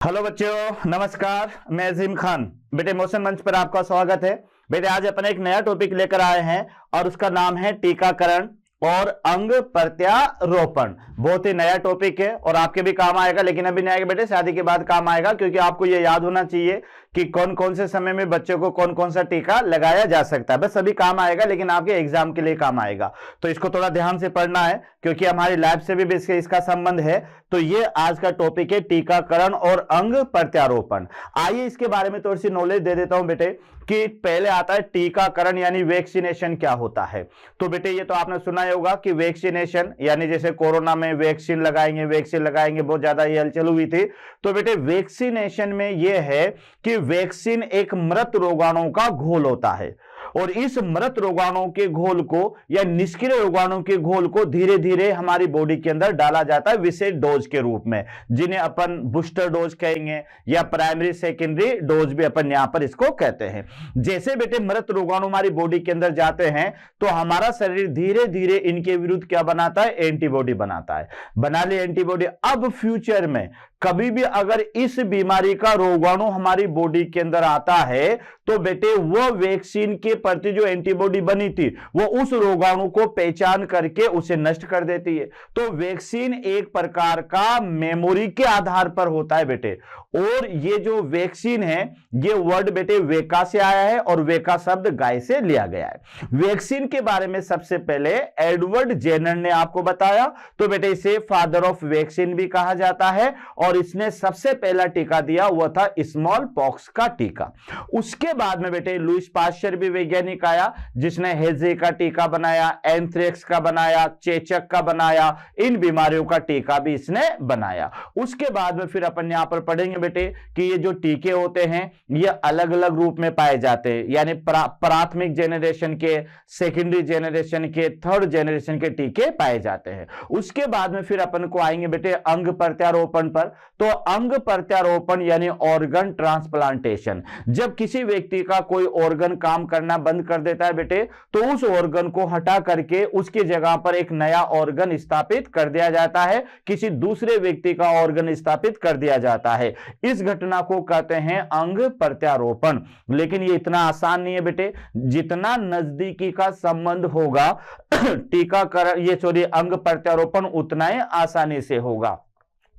Hello बच्चों, नमस्कार। मैं अजीम खान। बेटे मोशन मंच पर आपका स्वागत है। बेटे आज अपन एक नया टॉपिक लेकर आए हैं और उसका नाम है टीकाकरण और अंग प्रत्यारोपण। बहुत ही नया टॉपिक है और आपके भी काम आएगा, लेकिन अभी नहीं आएगा बेटे, शादी के बाद काम आएगा, क्योंकि आपको ये याद होना चाहिए कि कौन कौन से समय में बच्चों को कौन कौन सा टीका लगाया जा सकता है। बस अभी काम आएगा, लेकिन आपके एग्जाम के लिए काम आएगा, तो इसको थोड़ा ध्यान से पढ़ना है, क्योंकि हमारी लैब से भी इसका संबंध है। तो ये आज का टॉपिक है टीकाकरण और अंग प्रत्यारोपण। आइए इसके बारे में थोड़ी सी नॉलेज दे देता हूं बेटे, कि पहले आता है टीकाकरण यानी वैक्सीनेशन क्या होता है। तो बेटे ये तो आपने सुना ही होगा कि वैक्सीनेशन यानी जैसे कोरोना में वैक्सीन लगाएंगे, बहुत ज्यादा ये हलचल हुई थी। तो बेटे वैक्सीनेशन में ये है कि वैक्सीन एक मृत रोगाणु का घोल होता है, और इस मृत रोगाणु के घोल को या निष्क्रिय रोगाणु के घोल को धीरे धीरे हमारी बॉडी के अंदर डाला जाता है विशेष डोज के रूप में, जिन्हें अपन बूस्टर डोज कहेंगे या प्राइमरी सेकेंडरी डोज भी अपन यहां पर इसको कहते हैं। जैसे बेटे मृत रोगाणु हमारी बॉडी के अंदर जाते हैं तो हमारा शरीर धीरे धीरे इनके विरुद्ध क्या बनाता है, एंटीबॉडी बनाता है। बना ली एंटीबॉडी। अब फ्यूचर में कभी भी अगर इस बीमारी का रोगाणु हमारी बॉडी के अंदर आता है तो बेटे वो वैक्सीन के प्रति जो एंटीबॉडी बनी थी वो उस रोगाणु को पहचान करके उसे नष्ट कर देती है। तो वैक्सीन एक प्रकार का मेमोरी के आधार पर होता है बेटे। और ये जो वैक्सीन है ये वर्ड बेटे वेका से आया है और वेका शब्द गाय से लिया गया है। वैक्सीन के बारे में सबसे पहले एडवर्ड जेनर ने आपको बताया, तो बेटे इसे फादर ऑफ वैक्सीन भी कहा जाता है, और इसने सबसे पहला टीका दिया हुआ था स्मॉल पॉक्स का टीका। उसके बाद में बेटे लुईस पाश्चर भी वैज्ञानिक आया, जिसने हेजे का टीका बनाया, एंथ्रेक्स का बनाया, चेचक का बनाया, इन बीमारियों का टीका भी इसने बनाया। उसके बाद में फिर अपन यहां पर पढ़ेंगे बेटे कि ये जो टीके होते हैं ये अलग अलग रूप में पाए जाते हैं, यानी प्राथमिक जेनरेशन के, सेकेंडरी जेनरेशन के, थर्ड जेनरेशन के टीके पाए जाते हैं। उसके बाद में फिर अपन को आएंगे बेटे अंग प्रत्यारोपण पर। तो अंग प्रत्यारोपण यानी ऑर्गन ट्रांसप्लांटेशन। जब किसी व्यक्ति का कोई ऑर्गन काम करना बंद कर देता है बेटे, तो उस ऑर्गन को हटा करके उसकी जगह पर एक नया ऑर्गन स्थापित कर दिया जाता है, किसी दूसरे व्यक्ति का ऑर्गन स्थापित कर दिया जाता है। इस घटना को कहते हैं अंग प्रत्यारोपण। लेकिन ये इतना आसान नहीं है बेटे, जितना नजदीकी का संबंध होगा अंग प्रत्यारोपण उतना ही आसानी से होगा।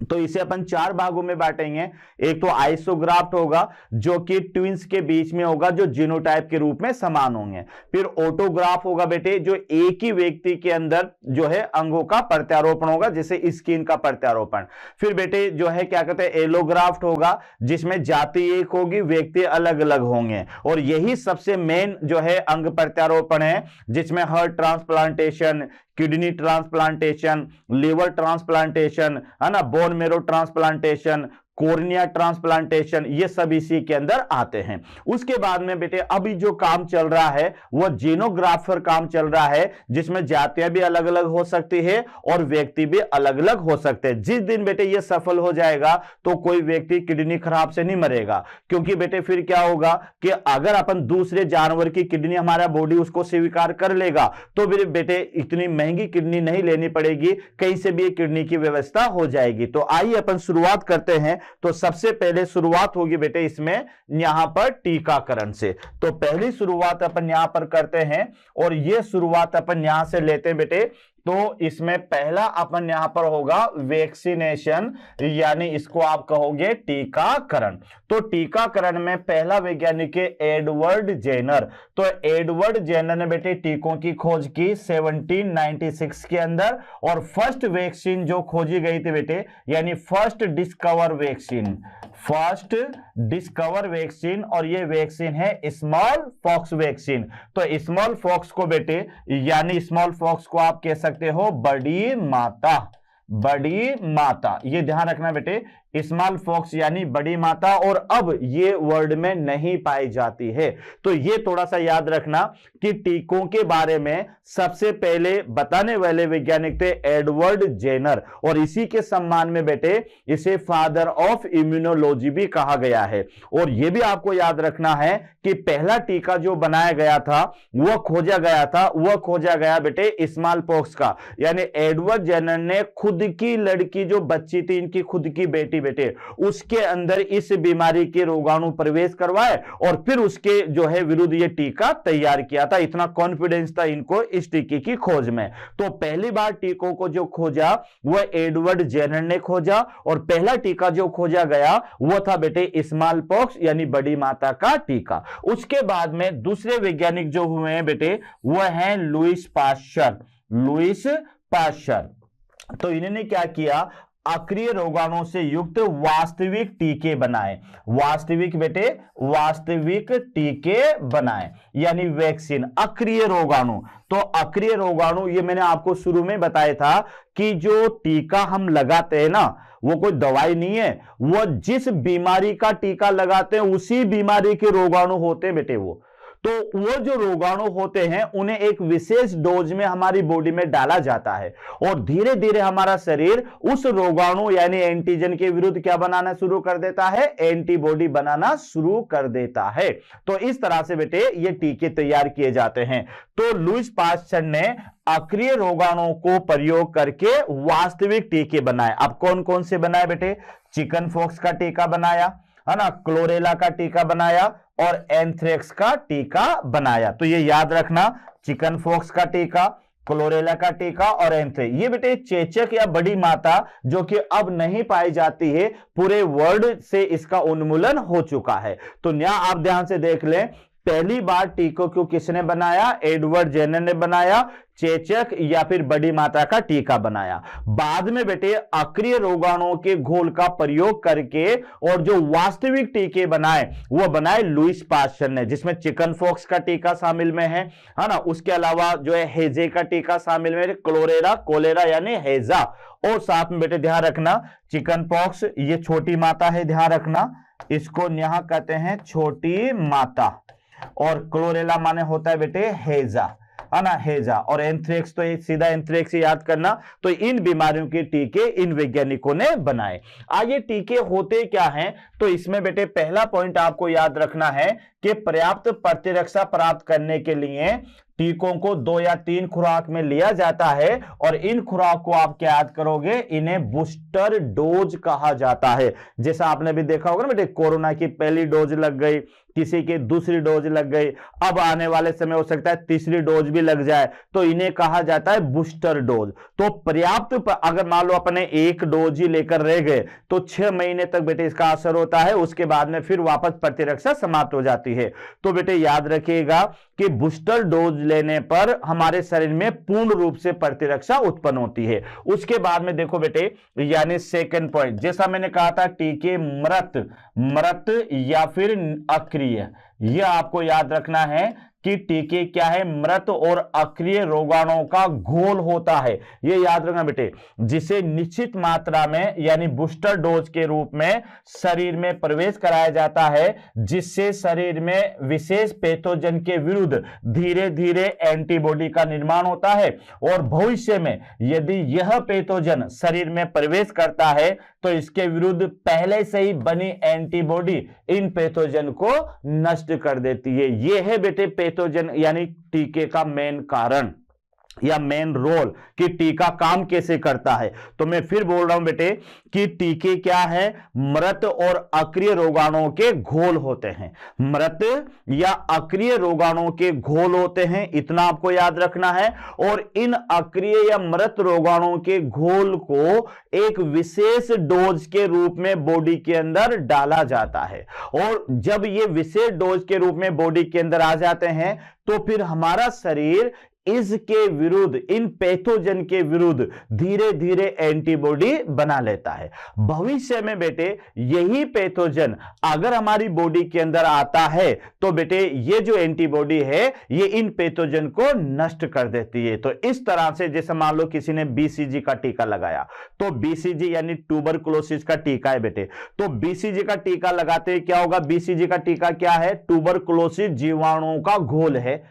तो इसे अपन चार भागों में बांटेंगे। एक तो आइसोग्राफ्ट होगा जो कि ट्विंस के बीच में होगा, जो जीनोटाइप के रूप में समान होंगे। फिर ऑटोग्राफ होगा बेटे, जो एक ही व्यक्ति के अंदर जो है अंगों का प्रत्यारोपण होगा, जैसे स्किन का प्रत्यारोपण। फिर बेटे जो है क्या कहते हैं, एलोग्राफ्ट होगा, जिसमें जाति एक होगी, व्यक्ति अलग अलग होंगे, और यही सबसे मेन जो है अंग प्रत्यारोपण है, जिसमें heart transplantation, kidney transplantation, liver transplantation, है ना, bone marrow transplantation, cornea transplantation, ये सब इसी के अंदर आते हैं। उसके बाद में बेटे अभी जो काम चल रहा है वो जीनोग्राफर काम चल रहा है, जिसमें जातियां भी अलग अलग हो सकती है और व्यक्ति भी अलग अलग हो सकते हैं। जिस दिन बेटे ये सफल हो जाएगा तो कोई व्यक्ति किडनी खराब से नहीं मरेगा, क्योंकि बेटे फिर क्या होगा कि अगर अपन दूसरे जानवर की किडनी हमारा बॉडी उसको स्वीकार कर लेगा तो फिर बेटे इतनी महंगी किडनी नहीं लेनी पड़ेगी, कहीं से भी किडनी की व्यवस्था हो जाएगी। तो आइए अपन शुरुआत करते हैं। तो सबसे पहले शुरुआत होगी बेटे इसमें यहां पर टीकाकरण से। तो पहली शुरुआत अपन यहां पर करते हैं, और यह शुरुआत अपन यहां से लेते हैं बेटे। तो इसमें पहला अपन यहां पर होगा वैक्सीनेशन, यानी इसको आप कहोगे टीकाकरण। तो टीकाकरण में पहला वैज्ञानिक है एडवर्ड जेनर। तो एडवर्ड जेनर ने बेटे टीकों की खोज की 1796 के अंदर, और फर्स्ट वैक्सीन जो खोजी गई थी बेटे, यानी फर्स्ट डिस्कवर वैक्सीन, और ये वैक्सीन है स्मॉल पॉक्स वैक्सीन। तो स्मॉल पॉक्स को बेटे, यानी स्मॉल पॉक्स को आप कह सकते हो बड़ी माता, ये ध्यान रखना बेटे, स्मॉल पॉक्स यानी बड़ी माता, और अब ये वर्ल्ड में नहीं पाई जाती है। तो ये थोड़ा सा याद रखना कि टीकों के बारे में सबसे पहले बताने वाले वैज्ञानिक थे एडवर्ड जेनर, और इसी के सम्मान में बेटे इसे फादर ऑफ इम्यूनोलॉजी भी कहा गया है। और यह भी आपको याद रखना है कि पहला टीका जो बनाया गया था वह खोजा गया बेटे स्मॉल पॉक्स का, यानी एडवर्ड जेनर ने खुद की लड़की जो बच्ची थी, इनकी खुद की बेटी बेटे उसके अंदर इस बीमारी के रोगाणु प्रवेश करवाए और फिर उसके जो है विरुद्ध ये टीका तैयार किया था। इतना कॉन्फिडेंस था इनको इस टीके की खोज में। तो पहली बार टीकों को जो खोजा वह एडवर्ड जेनर ने खोजा और पहला टीका जो खोजा गया वह था बेटे स्मॉल पॉक्स यानी बड़ी माता का टीका। उसके बाद में दूसरे वैज्ञानिक जो हुए हैं बेटे वह हैं लुईस पाश्चर। लुईस पाश्चर तो इन्होंने क्या किया, अक्रिय रोगाणु से युक्त वास्तविक टीके बनाए। वास्तविक बेटे वास्तविक टीके बनाए यानी वैक्सीन। अक्रिय रोगाणु तो अक्रिय रोगाणु ये मैंने आपको शुरू में बताया था कि जो टीका हम लगाते हैं ना वो कोई दवाई नहीं है, वो जिस बीमारी का टीका लगाते हैं उसी बीमारी के रोगाणु होते हैं बेटे। तो वो जो रोगाणु होते हैं उन्हें एक विशेष डोज में हमारी बॉडी में डाला जाता है और धीरे धीरे हमारा शरीर उस रोगाणु यानी एंटीजन के विरुद्ध क्या बनाना शुरू कर देता है, एंटीबॉडी बनाना शुरू कर देता है। तो इस तरह से बेटे ये टीके तैयार किए जाते हैं। तो लुईस पाश्चर ने अक्रिय रोगाणु को प्रयोग करके वास्तविक टीके बनाए। अब कौन कौन से बनाए बेटे, चिकन पॉक्स का टीका बनाया है ना, क्लोरेला का टीका बनाया और एंथ्रेक्स का टीका बनाया। तो ये याद रखना, चिकन पॉक्स का टीका, क्लोरेला का टीका और एंथ्रेक्स। ये बेटे चेचक या बड़ी माता जो कि अब नहीं पाई जाती है, पूरे वर्ल्ड से इसका उन्मूलन हो चुका है। तो यहाँ आप ध्यान से देख लें, पहली बार टीकों को किसने बनाया, एडवर्ड जेनर ने बनाया, चेचक या फिर बड़ी माता का टीका बनाया। बाद में बेटे अक्रिय रोगाणुओं के घोल का प्रयोग करके और जो वास्तविक टीके बनाए वो बनाए लुईस पाश्चर ने, जिसमें चिकन पॉक्स का टीका शामिल में है ना। उसके अलावा जो है हेजे का टीका शामिल में, क्लोरेला कोलेरा यानी हेजा। और साथ में बेटे ध्यान रखना, चिकन पॉक्स ये छोटी माता है, ध्यान रखना इसको यहां कहते हैं छोटी माता, और क्लोरेला माने होता है बेटे हेजा, है ना, हेजा। और एंथ्रेक्स तो सीधा एंथ्रेक्स याद करना। तो इन बीमारियों के टीके इन वैज्ञानिकों ने बनाए। आगे टीके होते क्या हैं, तो इसमें बेटे पहला पॉइंट आपको याद रखना है कि पर्याप्त प्रतिरक्षा प्राप्त करने के लिए टीकों को 2 या 3 खुराक में लिया जाता है और इन खुराक को आप क्या याद करोगे, इन्हें बूस्टर डोज कहा जाता है। जैसा आपने भी देखा होगा ना बेटे, कोरोना की पहली डोज लग गई, किसी की दूसरी डोज लग गई, अब आने वाले समय हो सकता है तीसरी डोज भी लग जाए, तो इन्हें कहा जाता है बूस्टर डोज। तो पर्याप्त अगर मान लो अपने एक डोज ही लेकर रह गए तो 6 महीने तक बेटे इसका असर होता है, उसके बाद में फिर वापस प्रतिरक्षा समाप्त हो जाती है। तो बेटे याद रखिएगा कि बूस्टर डोज लेने पर हमारे शरीर में पूर्ण रूप से प्रतिरक्षा उत्पन्न होती है। उसके बाद में देखो बेटे, यानी सेकंड पॉइंट, जैसा मैंने कहा था टीके मृत या फिर अक्रिय, यह आपको याद रखना है कि टीके क्या है, मृत और अक्रिय रोगाणुओं का घोल होता है। यह याद रखना बेटे, जिसे निश्चित मात्रा में यानी बूस्टर डोज के रूप में शरीर में प्रवेश कराया जाता है, जिससे शरीर में विशेष पैथोजन के विरुद्ध धीरे धीरे एंटीबॉडी का निर्माण होता है। और भविष्य में यदि यह पैथोजन शरीर में प्रवेश करता है तो इसके विरुद्ध पहले से ही बनी एंटीबॉडी इन पैथोजन को नष्ट कर देती है। यह है बेटे पैथोजन यानी टीके का मेन कारण या मेन रोल कि टीका काम कैसे करता है। तो मैं फिर बोल रहा हूं बेटे कि टीके क्या है, मृत और अक्रिय रोगाणुओं के घोल होते हैं। मृत या अक्रिय रोगाणुओं के घोल होते हैं, इतना आपको याद रखना है। और इन अक्रिय या मृत रोगाणुओं के घोल को एक विशेष डोज के रूप में बॉडी के अंदर डाला जाता है। और जब ये विशेष डोज के रूप में बॉडी के अंदर आ जाते हैं तो फिर हमारा शरीर इसके विरुद्ध, इन पैथोजन के विरुद्ध धीरे धीरे एंटीबॉडी बना लेता है। भविष्य में बेटे यही पैथोजन अगर हमारी बॉडी के अंदर आता है तो बेटे ये जो एंटीबॉडी है ये इन पैथोजन को नष्ट कर देती है। तो इस तरह से जैसे मान लो किसी ने बीसीजी का टीका लगाया, तो बीसीजी यानी ट्यूबरकुलोसिस का टीका है बेटे, तो बीसीजी का टीका लगाते क्या होगा, बीसीजी का टीका क्या है, ट्यूबरकुलोसिस जीवाणुओं का घोल है।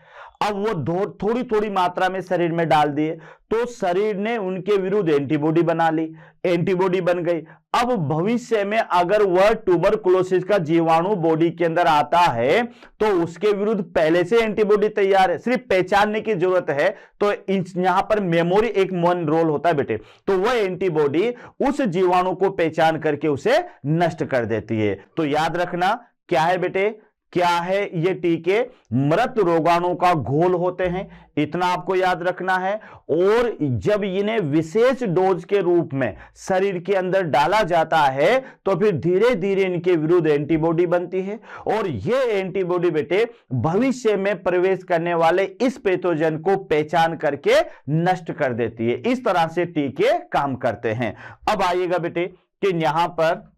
अब वो थोड़ी थोड़ी मात्रा में शरीर में डाल दिए, तो शरीर ने उनके विरुद्ध एंटीबॉडी बना ली, एंटीबॉडी बन गई। अब भविष्य में अगर वह ट्यूबरकुलोसिस का जीवाणु बॉडी के अंदर आता है तो उसके विरुद्ध पहले से एंटीबॉडी तैयार है, सिर्फ पहचानने की जरूरत है। तो यहां पर मेमोरी एक मेन रोल होता है बेटे, तो वह एंटीबॉडी उस जीवाणु को पहचान करके उसे नष्ट कर देती है। तो याद रखना क्या है बेटे, क्या है ये टीके? मृत रोगाणु का घोल होते हैं, इतना आपको याद रखना है। और जब इन्हें विशेष डोज के रूप में शरीर के अंदर डाला जाता है तो फिर धीरे धीरे इनके विरुद्ध एंटीबॉडी बनती है, और ये एंटीबॉडी बेटे भविष्य में प्रवेश करने वाले इस पैथोजन को पहचान करके नष्ट कर देती है। इस तरह से टीके काम करते हैं। अब आइएगा बेटे कि यहां पर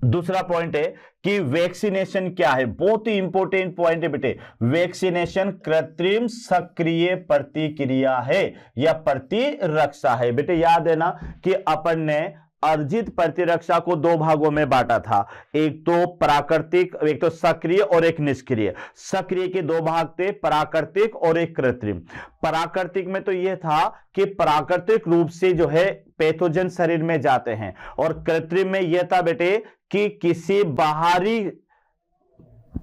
दूसरा पॉइंट है कि वैक्सीनेशन क्या है। बहुत ही इंपॉर्टेंट पॉइंट है बेटे, वैक्सीनेशन कृत्रिम सक्रिय प्रतिक्रिया है या प्रतिरक्षा है। बेटे याद है ना कि अपन ने अर्जित प्रतिरक्षा को दो भागों में बांटा था, एक तो प्राकृतिक, एक तो सक्रिय और एक निष्क्रिय। सक्रिय के दो भाग थे, प्राकृतिक और एक कृत्रिम। प्राकृतिक में तो यह था कि प्राकृतिक रूप से जो है पैथोजन शरीर में जाते हैं, और कृत्रिम में यह था बेटे कि किसी बाहरी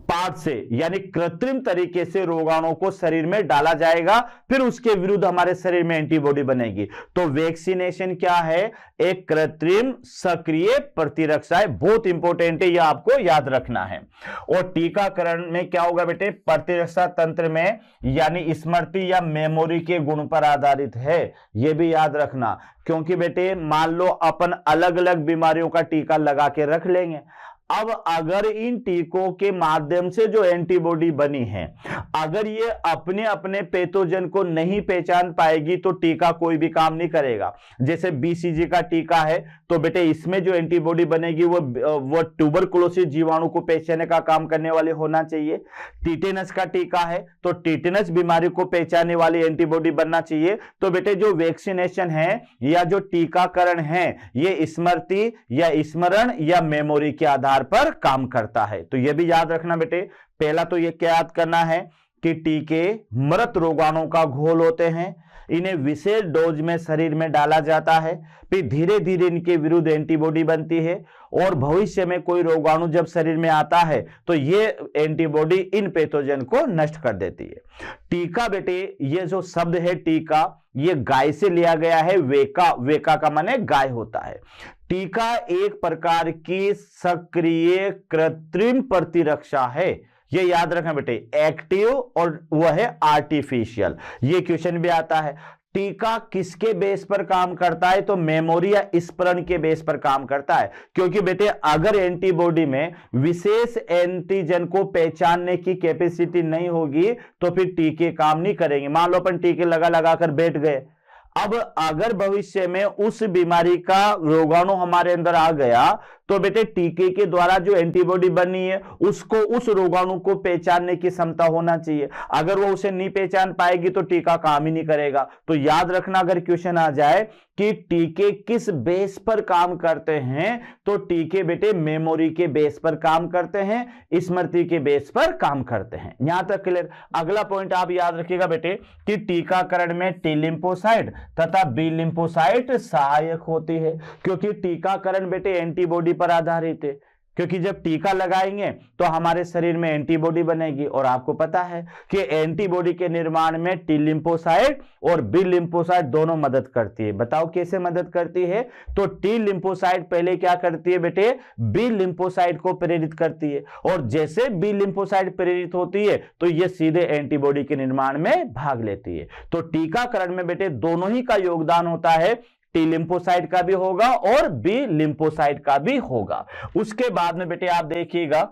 पार्ट से यानी कृत्रिम तरीके से रोगाणु को शरीर में डाला जाएगा, फिर उसके विरुद्ध हमारे शरीर में एंटीबॉडी बनेगी। तो वैक्सीनेशन क्या है? एक कृत्रिम सक्रिय प्रतिरक्षा है। बहुत इंपॉर्टेंट है, यह आपको याद रखना है। और टीकाकरण में क्या होगा बेटे? प्रतिरक्षा तंत्र में यानी स्मृति या मेमोरी के गुण पर आधारित है, यह भी याद रखना। क्योंकि बेटे मान लो अपन अलग अलग बीमारियों का टीका लगा के रख लेंगे, अब अगर इन टीकों के माध्यम से जो एंटीबॉडी बनी है अगर ये अपने अपने पैथोजन को नहीं पहचान पाएगी तो टीका कोई भी काम नहीं करेगा। जैसे बीसीजी का टीका है तो बेटे इसमें जो एंटीबॉडी बनेगी वो ट्यूबरकुलोसिस जीवाणु को पहचानने का काम करने वाले होना चाहिए। टीटेनस का टीका है तो टीटेनस बीमारी को पहचानने वाली एंटीबॉडी बनना चाहिए। तो बेटे जो वैक्सीनेशन है या जो टीकाकरण है ये स्मृति या स्मरण या मेमोरी के आधार पर काम करता है। तो यह भी याद रखना बेटे। पहला तो यह क्या याद करना है कि टीके मृत रोगाणु का घोल होते हैं, इन्हें विशेष डोज में शरीर में डाला जाता है, फिर धीरे धीरे इनके विरुद्ध एंटीबॉडी बनती है, और भविष्य में कोई रोगाणु जब शरीर में आता है तो ये एंटीबॉडी इन पैथोजन को नष्ट कर देती है। टीका बेटे ये जो शब्द है टीका ये गाय से लिया गया है। वेका, वेका का माने गाय होता है। टीका एक प्रकार की सक्रिय कृत्रिम प्रतिरक्षा है, ये याद रखना बेटे, एक्टिव और वह है आर्टिफिशियल। ये क्वेश्चन भी आता है। टीका किसके बेस पर काम करता है? तो मेमोरी या स्मरण के बेस पर काम करता है। क्योंकि बेटे अगर एंटीबॉडी में विशेष एंटीजन को पहचानने की कैपेसिटी नहीं होगी तो फिर टीके काम नहीं करेंगे। मान लो अपन टीके लगा लगा कर बैठ गए, अब अगर भविष्य में उस बीमारी का रोगाणु हमारे अंदर आ गया तो बेटे टीके के द्वारा जो एंटीबॉडी बनी है उसको उस रोगाणु को पहचानने की क्षमता होना चाहिए। अगर वो उसे नहीं पहचान पाएगी तो टीका काम ही नहीं करेगा। तो याद रखना अगर क्वेश्चन आ जाए कि टीके किस बेस पर काम करते हैं तो टीके बेटे मेमोरी के बेस पर काम करते हैं, स्मृति के बेस पर काम करते हैं। यहां तक क्लियर। अगला पॉइंट आप याद रखिएगा बेटे कि टीकाकरण में टी लिम्फोसाइट तथा बी लिम्फोसाइट सहायक होती है। क्योंकि टीकाकरण बेटे एंटीबॉडी पर आधारित है, क्योंकि जब टीका लगाएंगे तो हमारे शरीर में एंटीबॉडी बनेगी, और आपको पता है कि एंटीबॉडी के निर्माण में टी लिम्फोसाइट और बी लिम्फोसाइट दोनों मदद करती है। बताओ कैसे मदद करती है? तो टी लिम्फोसाइट पहले क्या करती है बेटे? बी लिम्फोसाइट को प्रेरित करती है, और जैसे बी लिम्फोसाइट प्रेरित होती है तो यह सीधे एंटीबॉडी के निर्माण में भाग लेती है। तो टीकाकरण में बेटे दोनों ही का योगदान होता है, टी लिम्फोसाइट का भी होगा और बी लिम्फोसाइट का भी होगा। उसके बाद में बेटे आप देखिएगा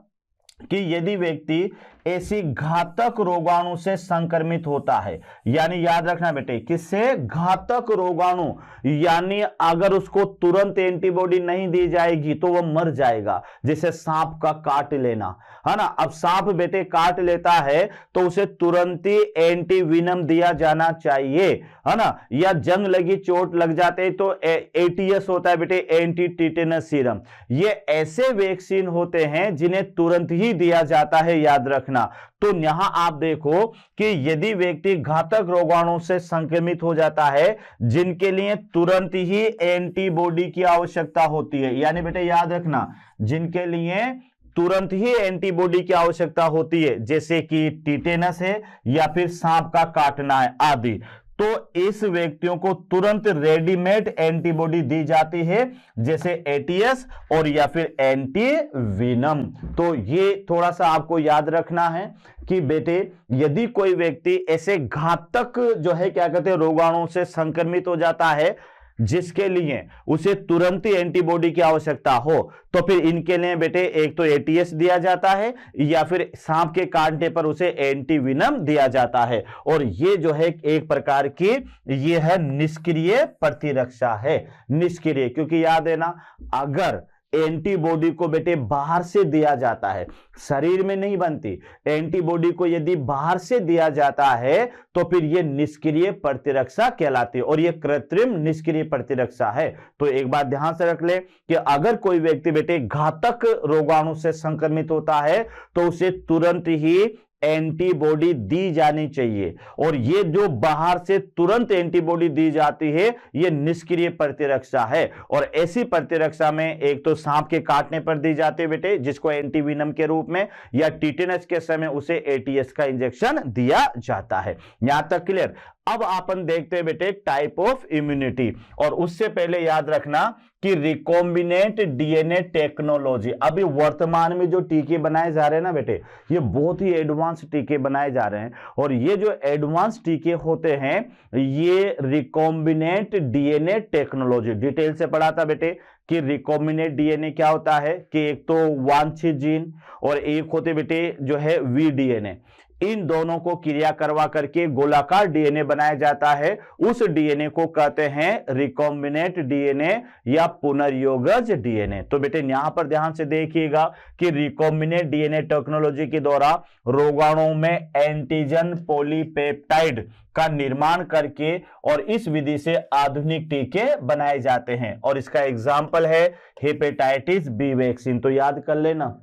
कि यदि व्यक्ति ऐसी घातक रोगाणु से संक्रमित होता है, यानी याद रखना बेटे किससे? घातक रोगाणु, यानी अगर उसको तुरंत एंटीबॉडी नहीं दी जाएगी तो वह मर जाएगा। जैसे सांप का काट लेना है ना, अब सांप बेटे काट लेता है तो उसे तुरंत ही एंटीवीनम दिया जाना चाहिए, है ना। या जंग लगी चोट लग जाते हैं तो एटीएस होता है बेटे, एंटी टिटेनस सीरम। ये ऐसे वैक्सीन होते हैं जिन्हें तुरंत ही ही दिया जाता है, याद रखना। तो यहां आप देखो कि यदि व्यक्ति घातक रोगाणु से संक्रमित हो जाता है जिनके लिए तुरंत ही एंटीबॉडी की आवश्यकता होती है, यानी बेटे याद रखना, जिनके लिए तुरंत ही एंटीबॉडी की आवश्यकता होती है, जैसे कि टिटेनस है या फिर सांप का काटना है आदि, तो इस व्यक्तियों को तुरंत रेडीमेड एंटीबॉडी दी जाती है, जैसे एटीएस और या फिर एंटीवीनम। तो ये थोड़ा सा आपको याद रखना है कि बेटे यदि कोई व्यक्ति ऐसे घातक जो है क्या कहते हैं रोगाणु से संक्रमित हो जाता है जिसके लिए उसे तुरंत ही एंटीबॉडी की आवश्यकता हो, तो फिर इनके लिए बेटे एक तो एटीएस दिया जाता है या फिर सांप के काटने पर उसे एंटीवीनम दिया जाता है। और ये जो है एक प्रकार की ये है निष्क्रिय प्रतिरक्षा है, निष्क्रिय, क्योंकि याद है ना, अगर एंटीबॉडी को बेटे बाहर से दिया जाता है, शरीर में नहीं बनती, एंटीबॉडी को यदि बाहर से दिया जाता है तो फिर यह निष्क्रिय प्रतिरक्षा कहलाती है और यह कृत्रिम निष्क्रिय प्रतिरक्षा है। तो एक बात ध्यान से रख ले कि अगर कोई व्यक्ति बेटे घातक रोगाणु से संक्रमित होता है तो उसे तुरंत ही एंटीबॉडी दी जानी चाहिए, और ये जो बाहर से तुरंत एंटीबॉडी दी जाती है ये निष्क्रिय प्रतिरक्षा है। और ऐसी प्रतिरक्षा में एक तो सांप के काटने पर दी जाती है बेटे, जिसको एंटीवीनम के रूप में, या टिटेनस के समय उसे एटीएस का इंजेक्शन दिया जाता है। यहां तक क्लियर। अब अपन देखते हैं बेटे टाइप ऑफ इम्यूनिटी, और उससे पहले याद रखना कि रिकॉम्बिनेंट डीएनए टेक्नोलॉजी, अभी वर्तमान में जो टीके बनाए जा रहे हैं ना बेटे, ये बहुत ही एडवांस टीके बनाए जा रहे हैं, और ये जो एडवांस टीके होते हैं ये रिकॉम्बिनेंट डीएनए टेक्नोलॉजी, डिटेल से पढ़ा था बेटे कि रिकॉम्बिनेंट डीएनए क्या होता है कि एक तो वांछित जीन और एक होते बेटे जो है वी डीएनए, इन दोनों को क्रिया करवा करके गोलाकार डीएनए बनाया जाता है, उस डीएनए को कहते हैं रिकॉम्बिनेंट डीएनए या पुनर्योगज डीएनए। तो बेटे यहां पर ध्यान से देखिएगा कि रिकॉम्बिनेंट डीएनए टेक्नोलॉजी के द्वारा रोगाणुओं में एंटीजन पॉलीपेप्टाइड का निर्माण करके और इस विधि से आधुनिक टीके बनाए जाते हैं, और इसका एग्जाम्पल है हेपेटाइटिस बी वैक्सीन। तो याद कर लेना,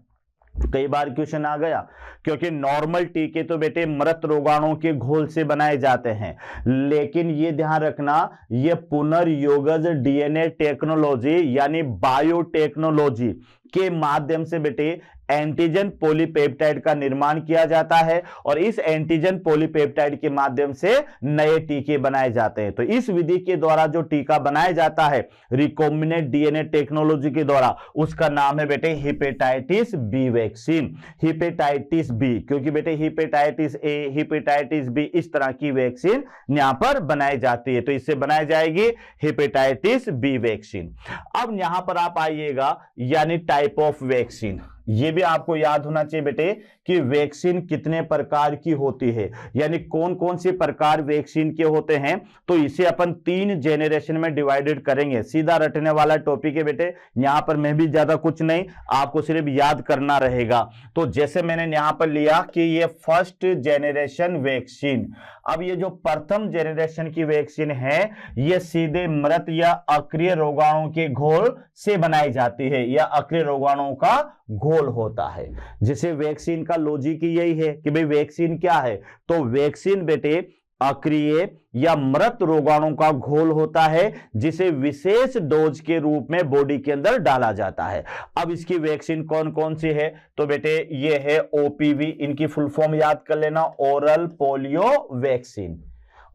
कई बार क्वेश्चन आ गया, क्योंकि नॉर्मल टीके तो बेटे मृत रोगाणुओं के घोल से बनाए जाते हैं, लेकिन ये ध्यान रखना ये पुनर्योगज डीएनए टेक्नोलॉजी यानी बायोटेक्नोलॉजी के माध्यम से बेटे एंटीजन पॉलीपेप्टाइड का निर्माण किया जाता है, और इस एंटीजन पॉलीपेप्टाइड के माध्यम से नए टीके बनाए जाते हैं। तो इस विधि के द्वारा जो टीका बनाया जाता है रिकॉम्बिनेंट डीएनए टेक्नोलॉजी के द्वारा, उसका नाम है बेटे hepatitis B vaccine. Hepatitis B, क्योंकि बेटे हेपेटाइटिस ए, हेपेटाइटिस बी, इस तरह की वैक्सीन यहां पर बनाई जाती है, तो इससे बनाई जाएगी हेपेटाइटिस बी वैक्सीन। अब यहां पर आप आइएगा, यानी टाइप ऑफ वैक्सीन, ये भी आपको याद होना चाहिए बेटे कि वैक्सीन कितने प्रकार की होती है, यानी कौन कौन से प्रकार वैक्सीन के होते हैं। तो इसे अपन 3 जेनरेशन में डिवाइडेड करेंगे, सीधा रटने वाला टॉपिक है बेटे, यहां पर मैं भी ज्यादा कुछ नहीं, आपको सिर्फ याद करना रहेगा। तो जैसे मैंने यहां पर लिया कि ये फर्स्ट जेनरेशन वैक्सीन, अब ये जो प्रथम जेनरेशन की वैक्सीन है ये सीधे मृत या अक्रिय रोगाणुओं के घोल से बनाई जाती है, या अक्रिय रोगाणुओं का घोल होता है। जिसे वैक्सीन का लॉजिक यही है कि भाई वैक्सीन क्या है, तो वैक्सीन बेटे अक्रिय या मृत रोगाणुओं का घोल होता है जिसे विशेष डोज के रूप में बॉडी के अंदर डाला जाता है। अब इसकी वैक्सीन कौन कौन सी है, तो बेटे ये है ओपीवी, इनकी फुल फॉर्म याद कर लेना, ओरल पोलियो वैक्सीन,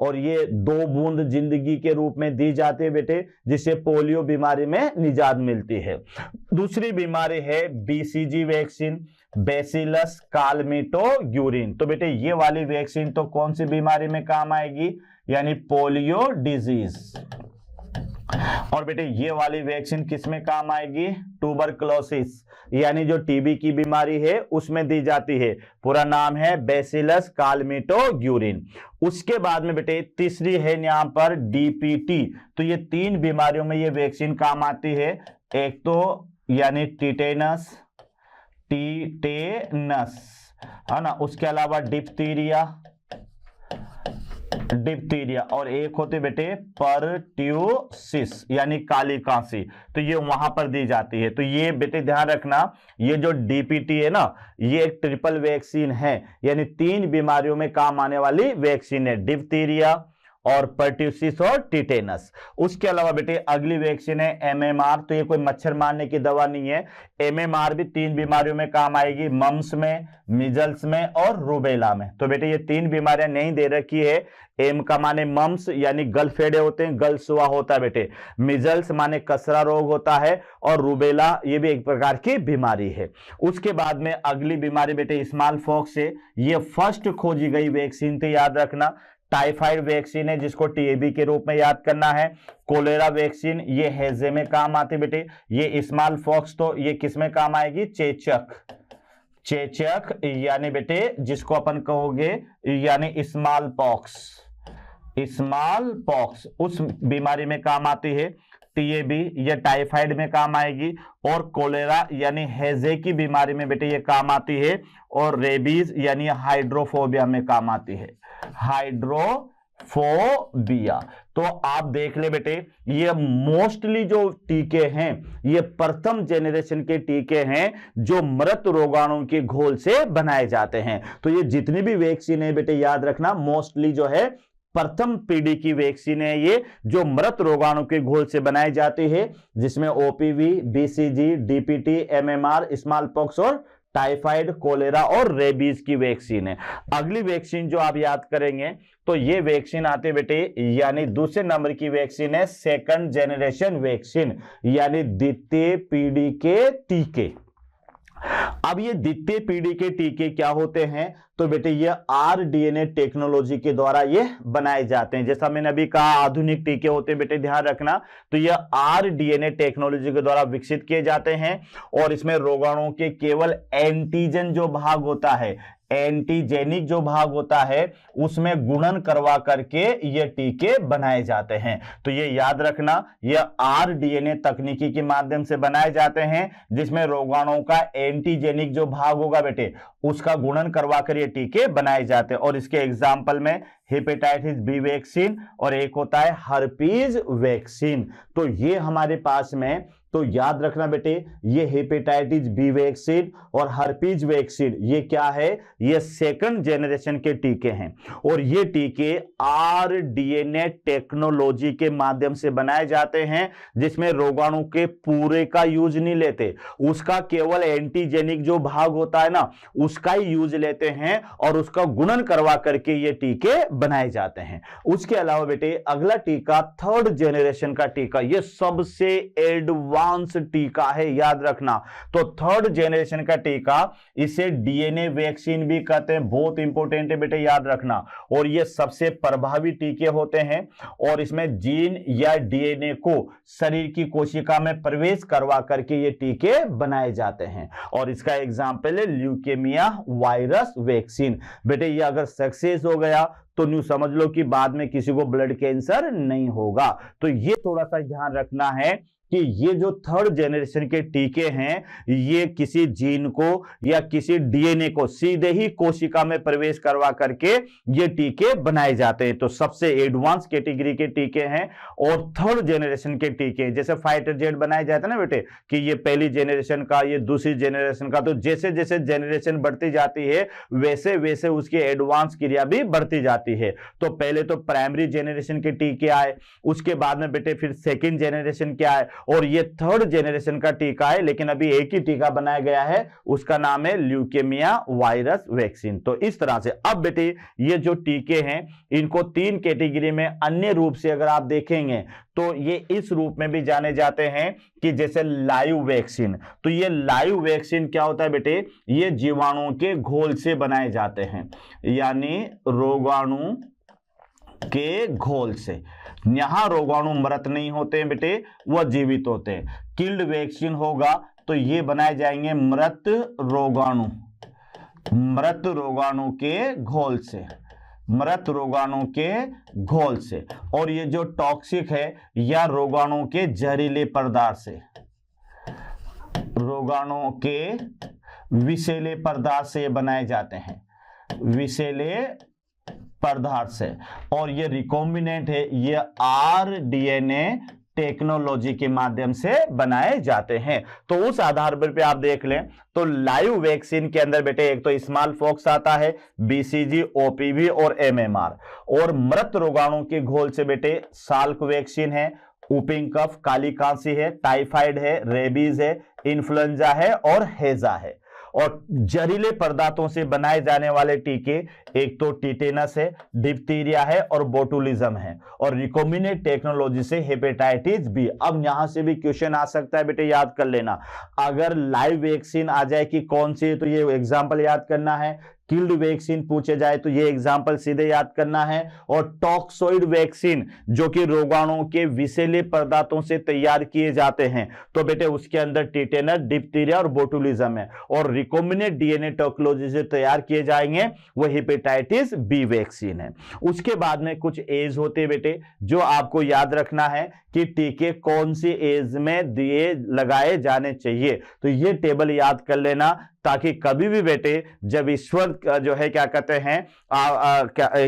और ये 2 बूंद जिंदगी के रूप में दी जाती है बेटे, जिससे पोलियो बीमारी में निजात मिलती है। दूसरी बीमारी है बीसीजी वैक्सीन, बेसिलस कालमिटोग्यूरिन। तो बेटे ये वाली वैक्सीन तो कौन सी बीमारी में काम आएगी, यानी पोलियो डिजीज। और बेटे ये वाली वैक्सीन किस में काम आएगी, ट्यूबरकुलोसिस, यानी जो टीबी की बीमारी है उसमें दी जाती है, पूरा नाम है बेसिलस कालमिटोग्यूरिन। उसके बाद में बेटे तीसरी है यहां पर डीपीटी, तो ये 3 बीमारियों में ये वैक्सीन काम आती है, एक तो यानी टिटेनस है ना, उसके अलावा डिप्थीरिया, डिप्थीरिया, और एक होते बेटे पर्ट्यूसिस यानी काली कांसी, तो ये वहां पर दी जाती है। तो ये बेटे ध्यान रखना, ये जो डीपीटी है ना, ये एक ट्रिपल वैक्सीन है, यानी 3 बीमारियों में काम आने वाली वैक्सीन है, डिप्थीरिया और पर्ट्यूसिस और टिटेनस। उसके अलावा बेटे अगली वैक्सीन है एमएमआर, तो ये कोई मच्छर मारने की दवा नहीं है। एमएमआर भी 3 बीमारियों में काम आएगी, मम्स में, मिजल्स में और रूबेला में। तो बेटे ये 3 बीमारियां नहीं दे रखी है। एम का माने मम्स यानी गल फेड़े होते हैं, गल सुआ होता है बेटे। मिजल्स माने कसरा रोग होता है, और रूबेला ये भी एक प्रकार की बीमारी है। उसके बाद में अगली बीमारी बेटे स्मॉल पॉक्स है, ये फर्स्ट खोजी गई वैक्सीन थी, याद रखना। टाइफाइड वैक्सीन है जिसको टीबी के रूप में याद करना है। कोलेरा वैक्सीन ये हैजे में काम आती बेटे। ये स्मॉल पॉक्स तो ये किस में काम आएगी, चेचक, चेचक यानी बेटे जिसको अपन कहोगे यानी स्मॉल पॉक्स, स्मॉल पॉक्स उस बीमारी में काम आती है। टीएबी या टाइफाइड में काम आएगी, और कोलेरा यानी हैजे की बीमारी में बेटे ये काम आती है, और रेबीज यानी हाइड्रोफोबिया में काम आती है, हाइड्रोफोबिया। तो आप देख ले बेटे, ये मोस्टली जो टीके हैं ये प्रथम जेनरेशन के टीके हैं जो मृत रोगाणु के घोल से बनाए जाते हैं। तो ये जितनी भी वैक्सीन है बेटे याद रखना, मोस्टली जो है प्रथम पीढ़ी की वैक्सीन है ये, जो मृत रोगाणु के घोल से बनाई जाती है, जिसमें OPV, BCG, DPT, MMR, small pox और टाइफाइड, कोलेरा और रेबीज की वैक्सीन है। अगली वैक्सीन जो आप याद करेंगे तो ये वैक्सीन आते बेटे, यानी दूसरे नंबर की वैक्सीन है सेकंड जेनरेशन वैक्सीन, यानी द्वितीय पीढ़ी के टीके। अब ये द्वितीय पीढ़ी के टीके क्या होते हैं, तो बेटे ये आरडीएनए टेक्नोलॉजी के द्वारा ये बनाए जाते हैं। जैसा मैंने अभी कहा आधुनिक टीके होते हैं बेटे, ध्यान रखना। तो ये आरडीएनए टेक्नोलॉजी के द्वारा विकसित किए जाते हैं, और इसमें रोगाणुओं के केवल एंटीजन जो भाग होता है, एंटीजेनिक जो भाग होता है उसमें गुणन करवा करके ये टीके बनाए जाते हैं। तो ये याद रखना, ये आरडीएनए तकनीकी के माध्यम से बनाए जाते हैं, जिसमें रोगाणुओं का एंटीजेनिक जो भाग होगा बेटे उसका गुणन करवा कर ये टीके बनाए जाते हैं। और इसके एग्जाम्पल में हेपेटाइटिस बी वैक्सीन और एक होता है हर्पीज वैक्सीन। तो ये हमारे पास में, तो याद रखना बेटे, ये हेपेटाइटिस बी वैक्सीन और हर्पीज वैक्सीन ये क्या है, ये सेकंड जेनरेशन के टीके हैं, और ये टीके आरडीएनए टेक्नोलॉजी के माध्यम से बनाए जाते हैं, जिसमें रोगाणु के पूरे का यूज नहीं लेते, उसका केवल एंटीजेनिक जो भाग होता है ना उसका ही यूज लेते हैं, और उसका गुणन करवा करके ये टीके बनाए जाते हैं। उसके अलावा बेटे अगला टीका थर्ड जेनरेशन का टीका, ये सबसे एडवांस टीका है, याद रखना। तो थर्ड जेनरेशन का टीका, इसे डीएनए वैक्सीन भी कहते हैं, बहुत इंपॉर्टेंट है बेटे, याद रखना। और ये सबसे प्रभावी टीके होते हैं, और इसमें जीन या डीएनए को शरीर की कोशिका में प्रवेश करवा करके ये टीके बनाए जाते हैं। और इसका एग्जाम्पल है ल्यूकेमिया वायरस वैक्सीन। बेटे ये अगर सक्सेस हो गया तो न्यू समझ लो कि बाद में किसी को ब्लड कैंसर नहीं होगा। तो ये थोड़ा सा ध्यान रखना है कि ये जो थर्ड जेनरेशन के टीके हैं ये किसी जीन को या किसी डीएनए को सीधे ही कोशिका में प्रवेश करवा करके ये टीके बनाए जाते हैं। तो सबसे एडवांस कैटेगरी के टीके हैं और थर्ड जेनरेशन के टीके, जैसे फाइटर जेट बनाए जाते हैं ना बेटे कि ये पहली जेनरेशन का, ये दूसरी जेनरेशन का। तो जैसे जैसे जेनरेशन बढ़ती जाती है वैसे वैसे उसकी एडवांस क्रिया भी बढ़ती जाती है। तो पहले तो प्राइमरी जेनरेशन के टीके आए, उसके बाद में बेटे फिर सेकेंड जेनरेशन के आए, और ये थर्ड जेनरेशन का टीका है, लेकिन अभी एक ही टीका बनाया गया है, उसका नाम है ल्यूकेमिया वायरस वैक्सीन। तो इस तरह से अब बेटे ये जो टीके हैं इनको 3 कैटेगरी में अन्य रूप से अगर आप देखेंगे तो ये इस रूप में भी जाने जाते हैं कि जैसे लाइव वैक्सीन। तो ये लाइव वैक्सीन क्या होता है बेटे, ये जीवाणुओं के घोल से बनाए जाते हैं, यानी रोगाणु के घोल से। यहां रोगाणु मृत नहीं होते हैं बेटे, वह जीवित होते हैं। किल्ड वैक्सीन होगा तो ये बनाए जाएंगे मृत रोगाणु के घोल से, मृत रोगाणु के घोल से। और ये जो टॉक्सिक है या रोगाणु के जहरीले पदार्थ से, रोगाणु के विषैले पदार्थ से बनाए जाते हैं, विषैले पदार्थ से, और ये रिकॉम्बिनेंट है, ये आरडीएनए टेक्नोलॉजी के माध्यम से बनाए जाते हैं। तो उस आधार पर पे आप देख लें तो लाइव वैक्सीन के अंदर बेटे एक तो स्मॉल पॉक्स आता है, बीसीजी, ओपीवी और एमएमआर, और मृत रोगाणु के घोल से बेटे साल्क वैक्सीन है, whooping कफ, काली खांसी है, टाइफाइड है, रेबीज है, इन्फ्लुएंजा है और हैजा है। और जहरीले पदार्थों से बनाए जाने वाले टीके एक तो टिटेनस है, डिप्थीरिया है और बोटुलिज्म है, और रिकॉम्बिनेंट टेक्नोलॉजी से हेपेटाइटिस बी। अब यहां से भी क्वेश्चन आ सकता है बेटे, याद कर लेना। अगर लाइव वैक्सीन आ जाए कि कौन सी, तो ये एग्जांपल याद करना है। किल्ड वैक्सीन पूछे जाए तो ये एग्जांपल सीधे याद करना है। और टॉक्सोइड वैक्सीन जो कि रोगाणुओं के विषैले पदार्थों से तैयार किए जाते हैं, तो बेटे उसके अंदर टिटेनस, डिप्थीरिया और बोटुलिज्म है। और रिकॉम्बिनेंट डीएनए टेक्नोलॉजी से तैयार किए जाएंगे वो हेपेटाइटिस बी वैक्सीन है। उसके बाद में कुछ एज होते हैं बेटे जो आपको याद रखना है कि टीके कौन सी एज में दिए लगाए जाने चाहिए, तो ये टेबल याद कर लेना, ताकि कभी भी बेटे जब ईश्वर जो है क्या कहते हैं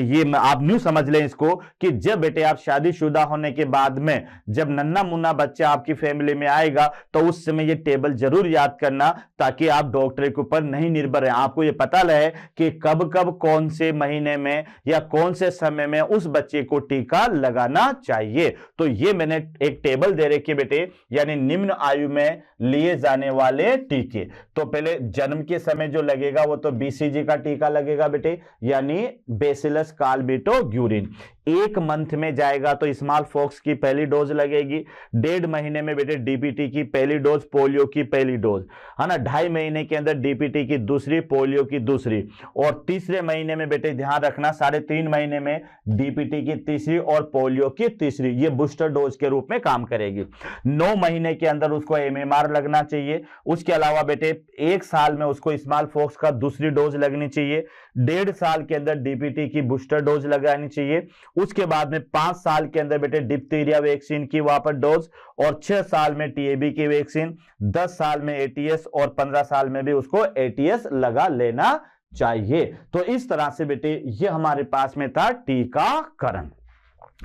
ये आप न्यू समझ लें इसको, कि जब बेटे आप शादीशुदा होने के बाद में जब नन्ना मुन्ना बच्चा आपकी फैमिली में आएगा तो उस समय ये टेबल जरूर याद करना, ताकि आप डॉक्टर के ऊपर नहीं निर्भर रहे, आपको ये पता रहे कि कब कब कौन से महीने में या कौन से समय में उस बच्चे को टीका लगाना चाहिए। तो ये मैंने एक टेबल दे रखी बेटे, यानी निम्न आयु में लिए जाने वाले टीके। तो पहले जन्म के समय जो लगेगा वो तो बीसीजी का टीका लगेगा बेटे, यानी बेसिलस कालबिटोग्यूरिन। 1 मंथ में जाएगा तो स्मॉल पॉक्स की पहली डोज लगेगी। 1.5 महीने में बेटे डीपीटी की पहली डोज, पोलियो की पहली डोज, है ना। 2.5 महीने के अंदर डीपीटी की दूसरी, पोलियो की दूसरी, और तीसरे महीने में बेटे ध्यान रखना 3.5 महीने में डीपीटी की तीसरी और पोलियो की तीसरी, ये बूस्टर डोज के रूप में काम करेगी। 9 महीने के अंदर उसको एमएमआर लगना चाहिए। उसके अलावा बेटे 1 साल में उसको स्मॉल पॉक्स का दूसरी डोज लगनी चाहिए। 1.5 साल के अंदर डीपीटी की बूस्टर डोज लगानी चाहिए। उसके बाद में 5 साल के अंदर बेटे डिप्थीरिया वैक्सीन की वापस डोज, और 6 साल में टीएबी की वैक्सीन, 10 साल में एटीएस, और 15 साल में भी उसको एटीएस लगा लेना चाहिए। तो इस तरह से बेटे ये हमारे पास में था टीकाकरण।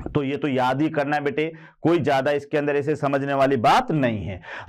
तो ये तो याद ही करना है बेटे, कोई ज्यादा इसके अंदर ऐसे समझने वाली बात नहीं है।